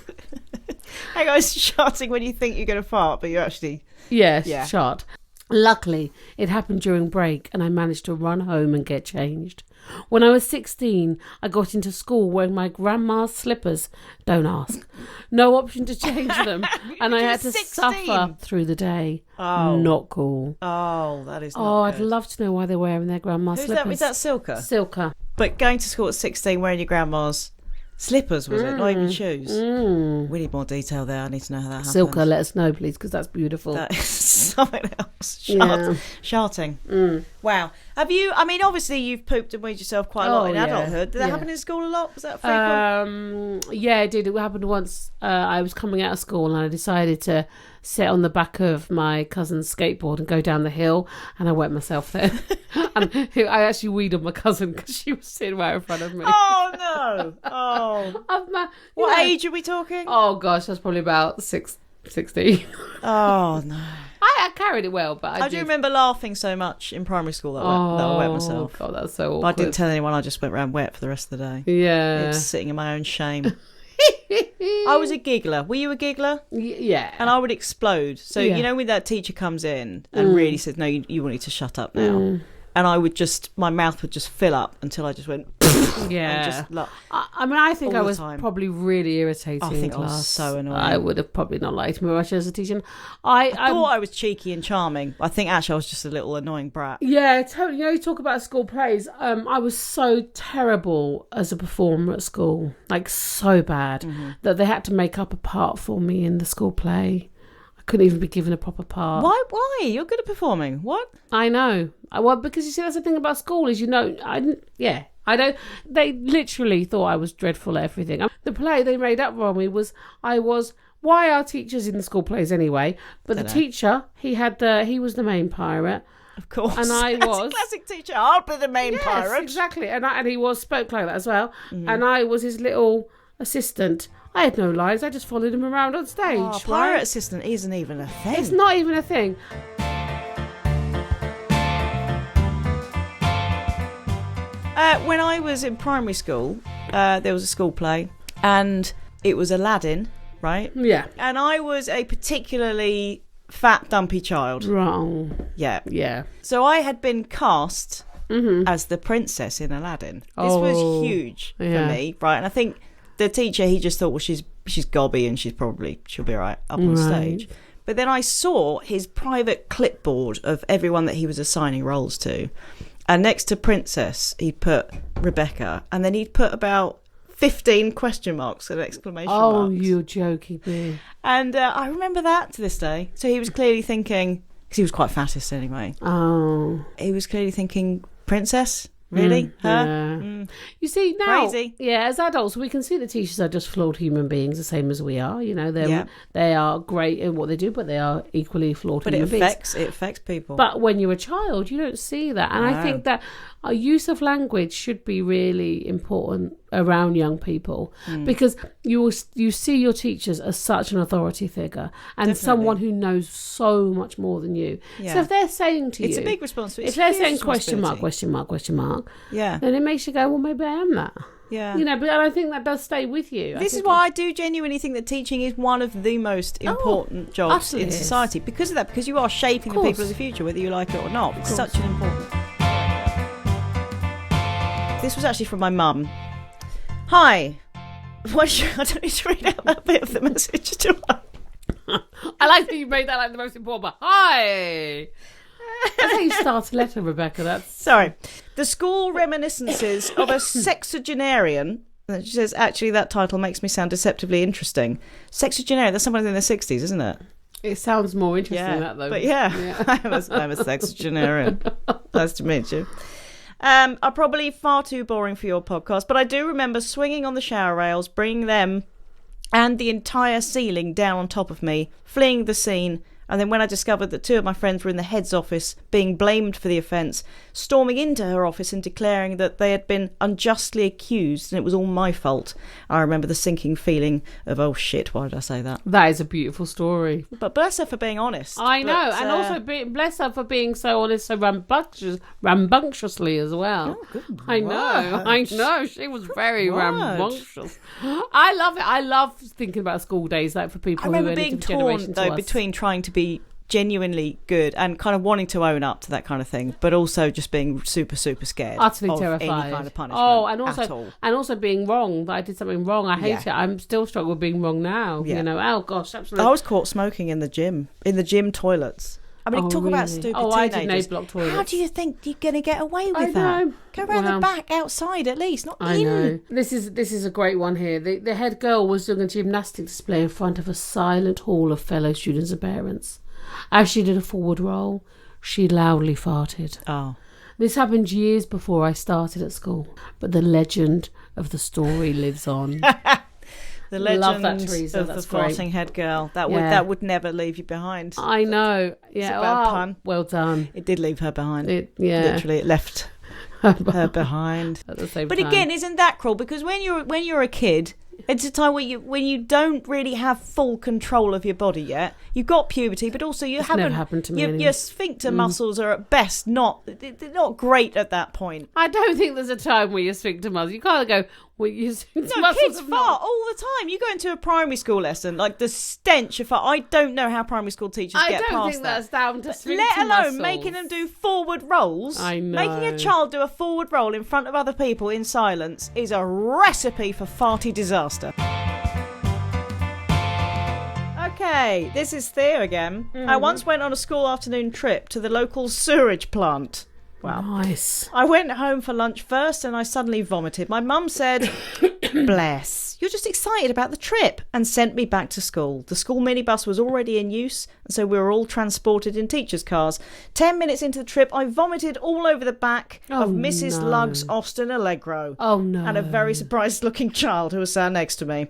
Hang on, sharting when you think you're going to fart, but you actually... Yes, shart. Luckily, it happened during break and I managed to run home and get changed. When I was 16, I got into school wearing my grandma's slippers. Don't ask. No option to change them. And I had to 16? suffer through the day. Oh. Not cool. Oh, that is not I'd love to know why they're wearing their grandma's slippers. Is that Silka? Silka. But going to school at 16 wearing your grandma's slippers, was it? Not even shoes? We need more detail there. I need to know how that happened. Silka, let us know, please, because that's beautiful. That is something else. Sharting. Wow. Have you, I mean, obviously you've pooped and weed yourself quite a lot in adulthood. Did that happen in school a lot? Was that frequent? Yeah, it did. It happened once. I was coming out of school and I decided to sit on the back of my cousin's skateboard and go down the hill, and I wet myself there. And I actually weed on my cousin because she was sitting right in front of me. Oh, no. Oh. What age are we talking? Oh, gosh, that's probably about 16. Oh, no. I carried it well, but I do remember laughing so much in primary school that I wet myself. Oh, God, that's so awkward. But I didn't tell anyone. I just went around wet for the rest of the day. Yeah. Just sitting in my own shame. I was a giggler. Were you a giggler? Yeah. And I would explode. So, you know, when that teacher comes in and really says, no, you need to shut up now. And I would my mouth would just fill up until I just went... Yeah. I mean, I think I was probably really irritating I think in class. I was so annoying. I would have probably not liked me much as a teacher. I thought I was cheeky and charming. I think actually I was just a little annoying brat. Yeah, totally. You know, you talk about school plays. I was so terrible as a performer at school. Like, so bad that they had to make up a part for me in the school play. Couldn't even be given a proper part. Why? You're good at performing. What? I know. Well, because you see, that's the thing about school is, you know, I don't. They literally thought I was dreadful at everything. The play they made up for me was why are teachers in the school plays anyway? But the teacher, he was the main pirate. Of course. And I was classic teacher. I'll be the main pirate. Exactly. And he spoke like that as well. And I was his little assistant. I had no lines. I just followed him around on stage. Oh, pirate assistant isn't even a thing. It's not even a thing. When I was in primary school, there was a school play, and it was Aladdin, right? Yeah. And I was a particularly fat, dumpy child. Wrong. Yeah. Yeah. So I had been cast as the princess in Aladdin. This was huge for me, right? And I think the teacher, he just thought, well, she's gobby and she'll be all right up on stage. But then I saw his private clipboard of everyone that he was assigning roles to. And next to Princess, he'd put Rebecca. And then he'd put about 15 question marks and exclamation marks. Oh, you're joking me. And I remember that to this day. So he was clearly thinking, because he was quite fattest anyway. Oh. He was clearly thinking, Princess? Really? Her? Yeah. You see, now, Crazy. Yeah, as adults, we can see that teachers are just flawed human beings, the same as we are. You know, they are great in what they do, but they are equally flawed human beings. It affects people. But when you're a child, you don't see that. And I think that our use of language should be really important around young people because you see your teachers as such an authority figure and Definitely. someone who knows so much more than you. Yeah. So if they're saying to It's you, a big responsibility. if they're saying question mark, Yeah. then it makes you go, well, maybe I am that. Yeah. You know, but I think that does stay with you. This is why I do genuinely think that teaching is one of the most important jobs absolutely in is. society because of that, because you are shaping the course. people of the future, whether you like it or not. It's such an important. This was actually from my mum. Hi. I don't need to read out that bit of the message, do I? I like that you made that like the most important part. Hi. That's how you start a letter, Rebecca. That's Sorry. The school reminiscences of a sexagenarian. She says, actually, that title makes me sound deceptively interesting. Sexagenarian, that's someone in their 60s, isn't it? it sounds more interesting than that though. But I'm a sexagenarian. Nice to meet you. Are probably far too boring for your podcast, but I do remember swinging on the shower rails, bringing them and the entire ceiling down on top of me, fleeing the scene, and then when I discovered that two of my friends were in the head's office being blamed for the offence, storming into her office and declaring that they had been unjustly accused and it was all my fault. I remember the sinking feeling of, oh shit, why did I say that? That is a beautiful story. But bless her for being honest. I know, and also bless her for being so honest, so rambunctiously as well. Oh, good I know. She was very word. rambunctious. I love it. I love thinking about school days, like for people I remember who are being torn though between trying to be genuinely good and kind of wanting to own up to that kind of thing, but also just being super scared, utterly of terrified, any kind of punishment. Oh, and also being wrong, that I did something wrong. I hate it. I'm still struggling with being wrong now. Yeah. You know, oh gosh, absolutely. I was caught smoking in the gym toilets. I mean, talk about stupid teenagers. I did no-block toilets. How do you think you're going to get away with I that? know. Go around the back, outside at least, not I in. know. This is a great one here. The head girl was doing a gymnastic display in front of a silent hall of fellow students and parents. As she did a forward roll, she loudly farted. Oh. This happened years before I started at school, but the legend of the story lives on. The legend Love that, Teresa. of the That's great. farting head girl. That would never leave you behind. I know. Yeah. It's a bad pun. Well done. It did leave her behind. Literally, it left her behind. At the same But time. again, isn't that cruel? Because when you're a kid, it's a time when you don't really have full control of your body yet. You've got puberty, but also you haven't. Never happened to me. Your sphincter muscles are at best they're not great at that point. I don't think there's a time where your sphincter muscles. You can't go. Well, your sphincter No, muscles kids have fart all the time. You go into a primary school lesson, like the stench of fart. I don't know how primary school teachers get past that. I don't think that's down to sphincter Let alone muscles. making them do forward rolls. I know. Making a child do a forward roll in front of other people in silence is a recipe for farty disaster. Okay, this is Thea again. I once went on a school afternoon trip to the local sewerage plant. Wow. Nice. I went home for lunch first and I suddenly vomited. My mum said, bless, you're just excited about the trip, and sent me back to school. The school minibus was already in use, and so we were all transported in teachers' cars. 10 minutes into the trip, I vomited all over the back of Mrs. Lugg's Austin Allegro. Oh, no. And a very surprised-looking child who was sat next to me.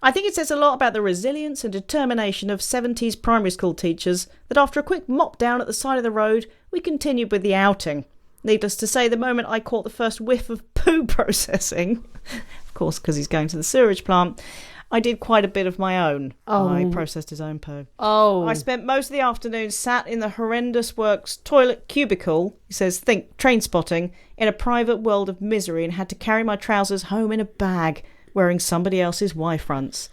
I think it says a lot about the resilience and determination of 70s primary school teachers that after a quick mop down at the side of the road, we continued with the outing. Needless to say, the moment I caught the first whiff of poo processing, of course, because he's going to the sewerage plant, I did quite a bit of my own. Oh. I processed his own poo. Oh. I spent most of the afternoon sat in the horrendous works toilet cubicle, he says, think train spotting, in a private world of misery, and had to carry my trousers home in a bag, wearing somebody else's Y-fronts.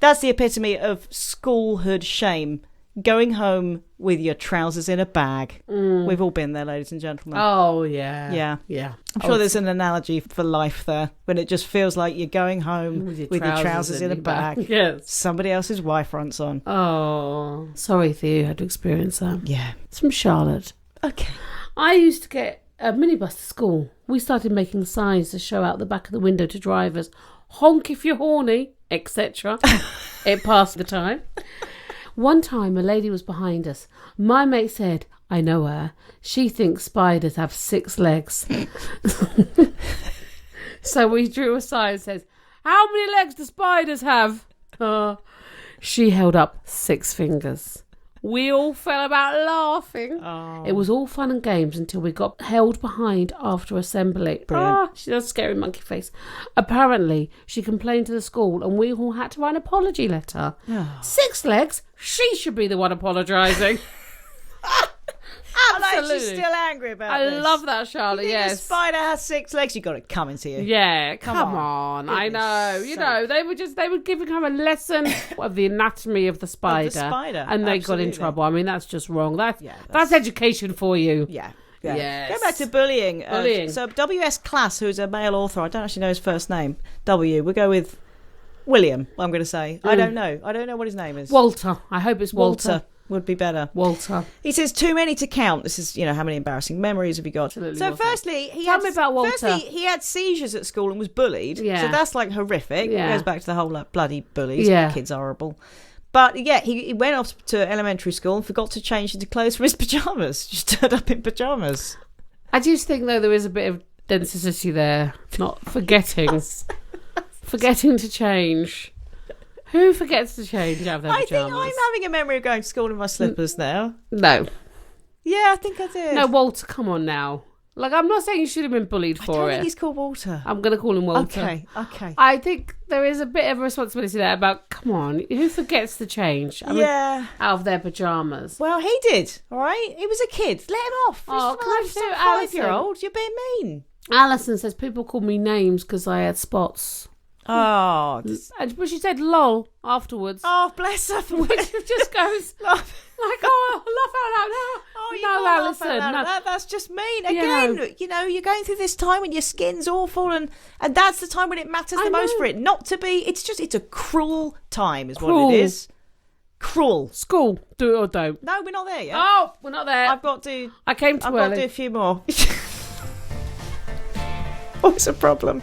That's the epitome of schoolhood shame. Going home with your trousers in a bag. We've all been there, ladies and gentlemen. Oh, yeah. Yeah. Yeah. I'm sure there's an analogy for life there, when it just feels like you're going home with your trousers in a bag. Yes. Somebody else's Y-fronts on. Oh. Sorry, Theo, you had to experience that. Yeah. It's from Charlotte. Okay. I used to get a minibus to school. We started making signs to show out the back of the window to drivers. Honk if you're horny, etc. It passed the time. One time, a lady was behind us. My mate said, I know her. She thinks spiders have 6 legs. So we drew a sign and says, how many legs do spiders have? She held up 6 fingers. We all fell about laughing. Oh. It was all fun and games until we got held behind after assembly. Brilliant. She does a scary monkey face. Apparently, she complained to the school and we all had to write an apology letter. Oh. Six legs, she should be the one apologising. I like Absolutely. she's still angry about I this. love that, Charlotte, You think a yes. spider has 6 legs, you got it coming to you. Yeah, come on. I know. You know, they were giving her a lesson of the anatomy of the spider. And they got in absolutely. trouble. I mean, that's just wrong. That's that's education for you. Yeah. Yes. Going back to bullying. Bullying. So W.S. Class, who's a male author, I don't actually know his first name. W. We'll go with William, I'm going to say. I don't know. I don't know what his name is. Walter. I hope it's Walter. Would be better. Walter. He says too many to count. This is, how many embarrassing memories have you got? Absolutely, So Walter. firstly, Tell me about Walter. Firstly, he had seizures at school and was bullied. Yeah. So that's like horrific. Yeah. It goes back to the whole bloody bullies. Yeah. Kids are horrible. But yeah, he went off to elementary school and forgot to change into clothes for his pyjamas. Just turned up in pyjamas. I just think, though, there is a bit of density there. Not forgetting. Forgetting to change. Who forgets to change out of their I pyjamas? think I'm having a memory of going to school in my slippers now. No. Yeah, I think I did. No, Walter, come on now. Like, I'm not saying you should have been bullied I for don't it. think he's called Walter. I'm going to call him Walter. Okay. I think there is a bit of a responsibility there about, come on, who forgets to change? I mean, yeah. out of their pyjamas. Well, he did, all right? He was a kid. Let him off. Oh, can I He's say, a Alison? 5-year-old. You're being mean. Alison says people called me names because I had spots. Oh, But she said lol afterwards. oh, bless her. For Which just goes like, oh, laugh out loud. Oh, you No, can't laugh Alison, out loud. no. That's just mean. Yeah. Again, you're going through this time when your skin's awful, and that's the time when it matters I the most know. for it not to be. It's a cruel time, is Cruel. what it is. Cruel. School, do it or don't. No, we're not there yet. Oh, we're not there. I've got to. I came too I've got to early. do a few more. What's a problem?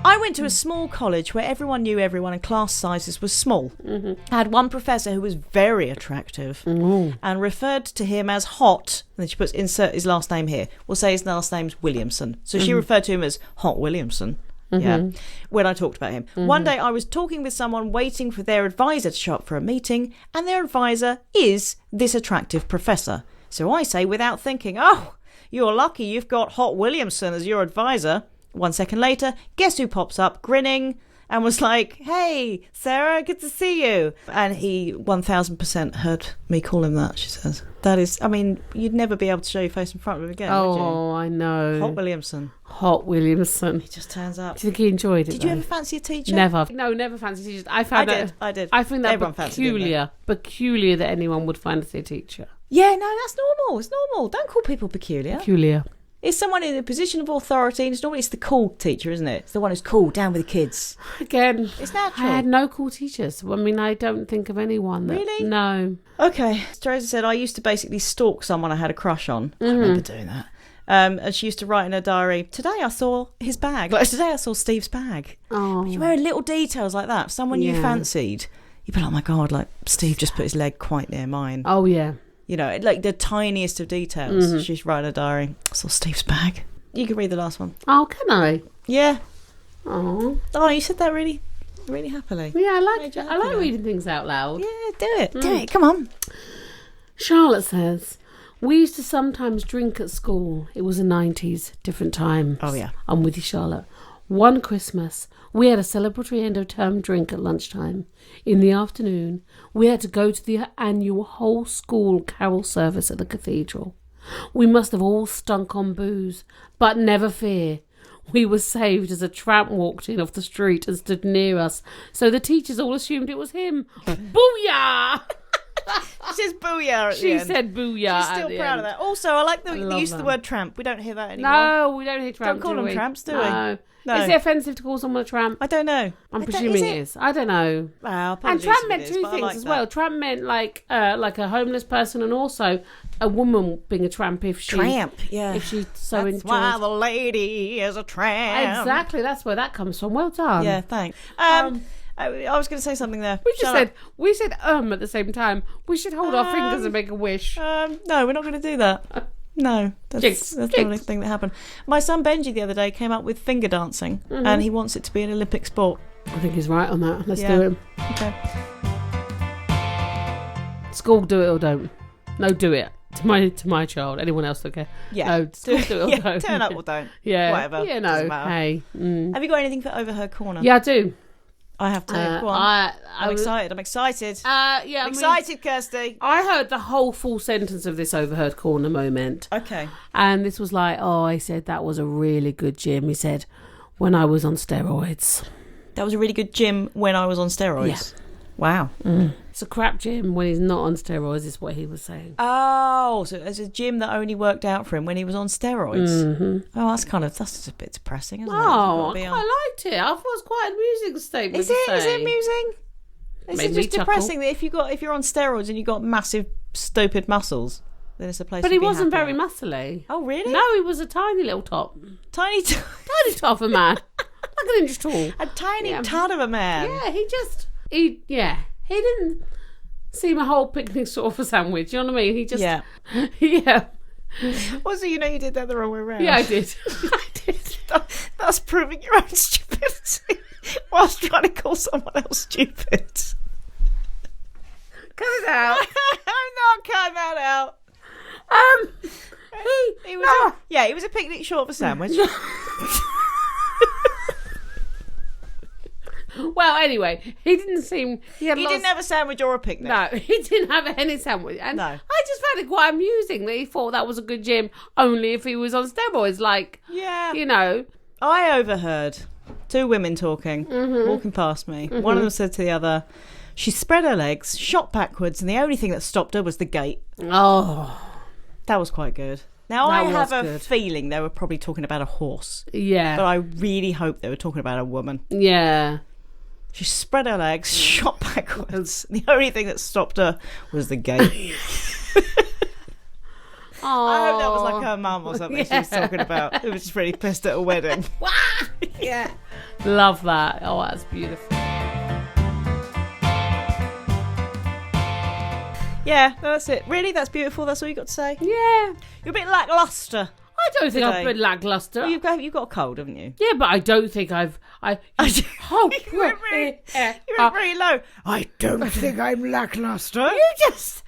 I went to a small college where everyone knew everyone and class sizes were small. Mm-hmm. I had one professor who was very attractive and referred to him as Hot. And then she puts insert his last name here. We'll say his last name's Williamson. So she referred to him as Hot Williamson. Yeah, when I talked about him. One day I was talking with someone waiting for their advisor to show up for a meeting, and their advisor is this attractive professor. So I say without thinking, oh, you're lucky you've got Hot Williamson as your advisor. 1 second later, guess who pops up grinning and was like, hey, Sarah, good to see you. And he 1000% heard me call him that, she says. That is, I mean, you'd never be able to show your face in front of him again, would you? Oh, I know. Hot Williamson. Hot Williamson. He just turns up. Do you think he enjoyed it? Did you though? ever fancy a teacher? Never. No, never fancy teachers. I did. I think that Everyone fancied it, didn't peculiar that anyone would fancy a teacher. Yeah, no, that's normal. It's normal. Don't call people peculiar. Peculiar. It's someone in a position of authority, and it's the cool teacher, isn't it? It's the one who's cool, down with the kids. Again, It's natural. I had no cool teachers. I mean, I don't think of anyone that... Really? No. Okay. Teresa said, I used to basically stalk someone I had a crush on. I remember doing that. And she used to write in her diary, today I saw his bag. Like, today I saw Steve's bag. Oh. You wear little details like that. Someone you Yeah. fancied. You'd be like, oh my God, like Steve just put his leg quite near mine. Oh, yeah. You know, like the tiniest of details. She's writing her diary. I saw Steve's bag. You can read the last one. Oh, can I? Yeah. Oh. Oh, you said that really, really happily. Yeah, I Made you like happy then. reading things out loud. Yeah, do it. Do it. Come on. Charlotte says, we used to sometimes drink at school. It was the 90s, different time. Oh, yeah. I'm with you, Charlotte. One Christmas, we had a celebratory end-of-term drink at lunchtime. In the afternoon, we had to go to the annual whole school carol service at the cathedral. We must have all stunk on booze, but never fear. We were saved as a tramp walked in off the street and stood near us, so the teachers all assumed it was him. Booyah! She says booyah at the She end. said booyah. She's at still the proud end. of that. Also, I like the love use of the that. word tramp. We don't hear that anymore. No, we don't hear tramp. call do them we? tramps, do we? No. No. Is it offensive to call someone a tramp? I don't know. I'm I don't- presuming is it is. I don't know. Well, And apologies tramp if meant it is, two but I things like as that. well. Tramp meant like a homeless person, and also a woman being a tramp if she Yeah. if she so That's enjoys. why the lady is a tramp. Exactly, that's where that comes from. Well done. Yeah, thanks. I was going to say something there. We just Shut said we said at the same time. We should hold our fingers and make a wish. up. No, we're not going to do that. No, Jinx, that's jinx. not anything that happened. My son Benji the other day came up with finger dancing, and he wants it to be an Olympic sport. I think he's right on that. Let's Yeah. do it. Okay. School, do it or don't. No, do it. To my child. Anyone else, okay? Yeah. No, school, do it or Yeah, don't. turn up or don't. Yeah. Whatever. You Doesn't know, matter. hey. Have you got anything for Overheard Corner? Yeah, I do. I have to. Go on. I'm was- excited. I'm excited. Yeah, I'm excited, Kirsty. I heard the whole full sentence of this Overheard Corner moment. Okay. And this was like, he said that was a really good gym. He said, when I was on steroids. That was a really good gym when I was on steroids. Yeah. Wow. It's a crap gym when he's not on steroids, is what he was saying. Oh, so it's a gym that only worked out for him when he was on steroids. Mm-hmm. Oh, that's a bit depressing, isn't it? Oh, You've I got to be on- quite liked it. I thought it was quite a amusing statement. Is it? to Is say. it amusing? Is Made it me just chuckle. depressing that if you're on steroids and you've got massive, stupid muscles, then it's a place But to he be wasn't happy. very muscly. Oh, really? No, he was a tiny little top. Tiny, Tiny top of a man. Like an inch tall. a tiny Yeah. ton of a man. Yeah, he didn't seem a whole picnic sort of a sandwich. You know what I mean? He just, Yeah. yeah, Also, you did that the wrong way around. yeah, I did. I did. That's proving your own stupidity whilst trying to call someone else stupid. Cut it out. I'm not cutting that out. He was he was a picnic short of a sandwich. Well, anyway, he didn't seem. He didn't have a sandwich or a picnic. No, he didn't have any sandwich. And No. I just found it quite amusing that he thought that was a good gym only if he was on steroids. Like, Yeah. you know. I overheard two women talking, Mm-hmm. walking past me. One of them said to the other, she spread her legs, shot backwards, and the only thing that stopped her was the gate. Oh, That was quite good. Now, That I was have a good. feeling they were probably talking about a horse, but yeah. I really hope they were talking about a woman. Yeah. She spread her legs, shot backwards. The only thing that stopped her was the gate. Oh. I hope that was like her mum or something she was talking about. Who was just really pissed at a wedding. Yeah. Love that. Oh, that's beautiful. Yeah, that's it. Really, that's beautiful. That's all you got to say. Yeah. You're a bit lacklustre. I don't think I've Today. been lackluster. Well, you've got a cold, haven't you? Yeah, but I don't think I've. You went really low. I don't think I'm lacklustre. You just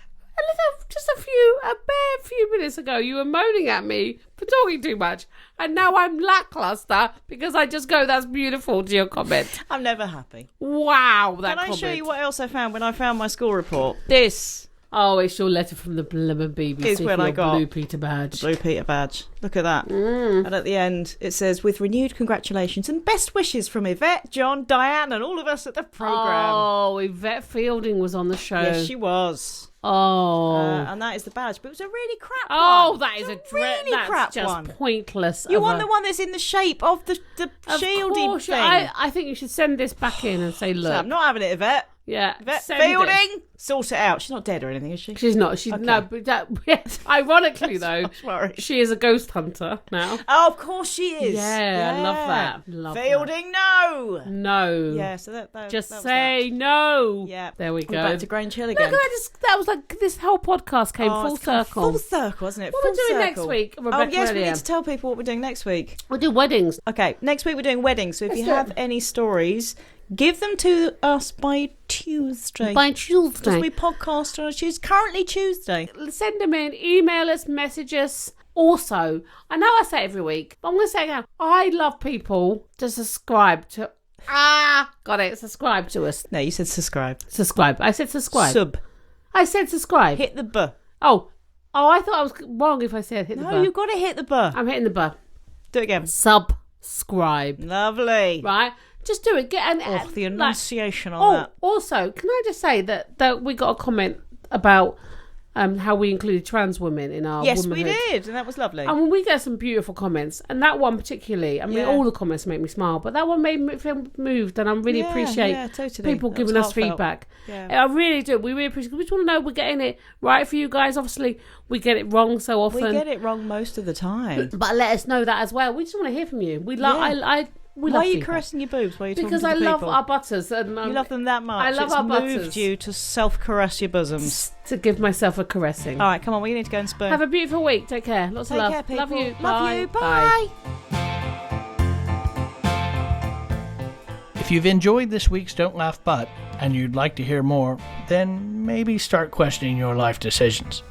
a bare few minutes ago, you were moaning at me for talking too much, and now I'm lackluster because I just go, "That's beautiful" to your comment. I'm never happy. Wow, that Can I comment. show you what else I found when I found my school report? This Oh, it's your letter from the Blimmin' BBC. Is when for I your got Blue Peter badge. Blue Peter badge. Look at that. And at the end, it says, with renewed congratulations and best wishes from Yvette, John, Diane, and all of us at the programme. Oh, Yvette Fielding was on the show. Yes, she was. Oh. And that is the badge. But it was a really crap Oh, one. that is a really that's crap just one. pointless. You of want a- the one that's in the shape of the Of shieldy course, thing. I think you should send this back in and say, So look. I'm not having it, Yvette. Yeah. Yvette send it. Fielding, sort it out. She's not dead or anything, is she? She's not. She's Okay. no. But that, ironically, though, Sorry. she is a ghost hunter now. Oh, of course she is. Yeah, I love that. Love Fielding, no. that. No. Yeah, so that Just that was say no. Yeah. There we We're go. back to Grange Hill Look, again. that was like this whole podcast came Oh, full it's come circle. Full circle, isn't it? What Full are we doing next circle. week, Oh, Rebecca? yes, we Elliott? need to tell people what we're doing next week. We'll do weddings. Okay, next week we're doing weddings. So if Let's you do it. have any stories, give them to us by Tuesday. By Because Tuesday. we podcast on a Tuesday. Currently Tuesday. Send them in, email us, message us. Also, I know I say it every week, but I'm going to say it again. I love people to subscribe to. Got it. Subscribe to us. No, you said subscribe. Subscribe. I said subscribe. Sub. I said subscribe. Hit the buh. Oh, I thought I was wrong if I said hit the No, bar. you've got to hit the buh. I'm hitting the bar. Do it again. Subscribe. Lovely. Right? Just do it. Get an Oh, the like- enunciation on Oh, that. also, can I just say that we got a comment about how we included trans women in our Yes, we womanhood. did, and that was lovely. And we get some beautiful comments, and that one particularly. I mean, Yeah. all the comments make me smile, but that one made me feel moved, and I really appreciate totally. people That giving was us heartfelt. feedback. Yeah. I really do. We really appreciate. We just want to know we're getting it right for you guys. Obviously, we get it wrong so often. We get it wrong most of the time. But let us know that as well. We just want to hear from you. We love. Yeah. We Why love are you feedback. caressing your boobs while you're talking Because to I the love people? our butters, and You love them that much. I love it's our moved butters. you to self-caress your bosoms. to give myself a caressing. All right, come on. We need to go and spoon. Have a beautiful week. Take care. Lots Take of love. care, people. Love you. Love Bye. you. Bye. If If you've enjoyed this week's Don't Laugh But and you'd like to hear more, then maybe start questioning your life decisions.